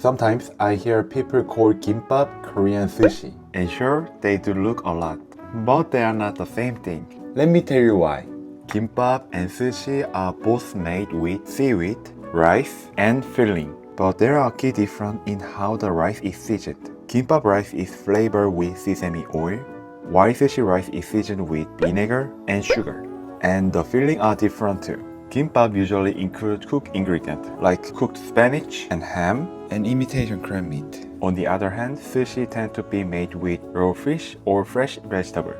Sometimes I hear people call Gimbap Korean sushi. And sure, they do look a lot, but they are not the same thing. Let me tell you why. Gimbap and sushi are both made with seaweed, rice, and filling. But there are key differences in how the rice is seasoned. Gimbap rice is flavored with sesame oil, while sushi rice is seasoned with vinegar and sugar. And the filling are different too. Gimbap usually includes cooked ingredients like cooked spinach and ham and imitation crab meat. On the other hand, sushi tend to be made with raw fish or fresh vegetable.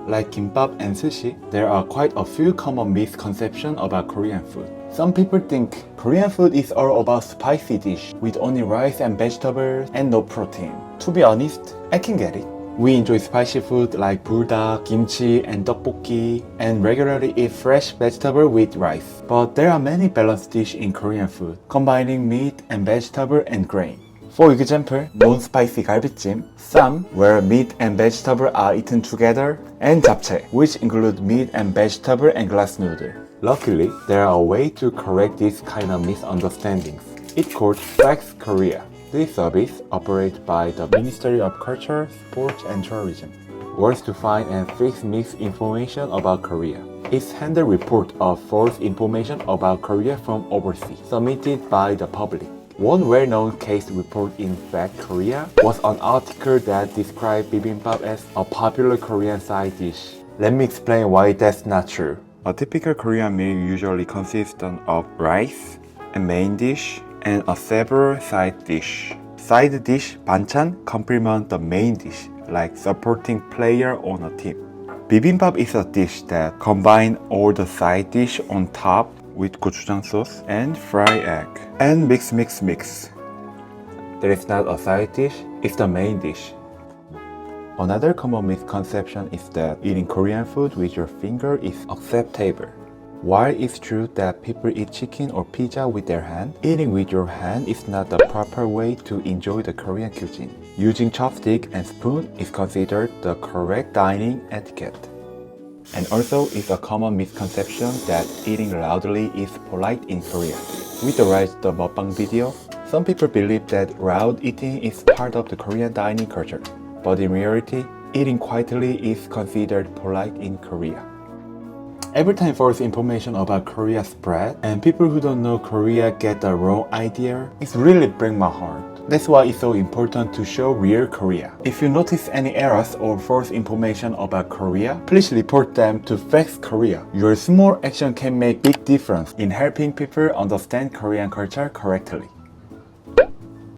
Like gimbap and sushi, there are quite a few common misconceptions about Korean food. Some people think Korean food is all about spicy dish with only rice and vegetables and no protein. To be honest, I can get it. We enjoy spicy food like buldak, kimchi, and tteokbokki, and regularly eat fresh vegetable with rice. But there are many balanced dishes in Korean food, combining meat and vegetable and grain. For example, non-spicy galbijjim, ssam, where meat and vegetable are eaten together, and japchae, which include meat and vegetable and glass noodle. Luckily, there are a way to correct this kind of misunderstandings. It's called Facts Korea. This service operated by the Ministry of Culture, Sports and Tourism works to find and fix misinformation about Korea. It's handle report of false information about Korea from overseas, submitted by the public. One well-known case report in Fact Korea was an article that described bibimbap as a popular Korean side dish. Let me explain why that's not true. A typical Korean meal usually consists of rice, a main dish, and a several side dish. Side dish 반찬 complement the main dish, like supporting player on a team. Bibimbap is a dish that combines all the side dish on top with gochujang sauce and fried egg and mix. There is not a side dish, it's the main dish. Another common misconception is that eating Korean food with your finger is acceptable. While it's true that people eat chicken or pizza with their hand, eating with your hand is not the proper way to enjoy the Korean cuisine. Using chopstick and spoon is considered the correct dining etiquette. And also, it's a common misconception that eating loudly is polite in Korea. With the rise of the mukbang video, some people believe that loud eating is part of the Korean dining culture. But in reality, eating quietly is considered polite in Korea. Every time false information about Korea spread and people who don't know Korea get the wrong idea, it really breaks my heart. That's why it's so important to show real Korea. If you notice any errors or false information about Korea, please report them to Facts Korea. Your small action can make big difference in helping people understand Korean culture correctly.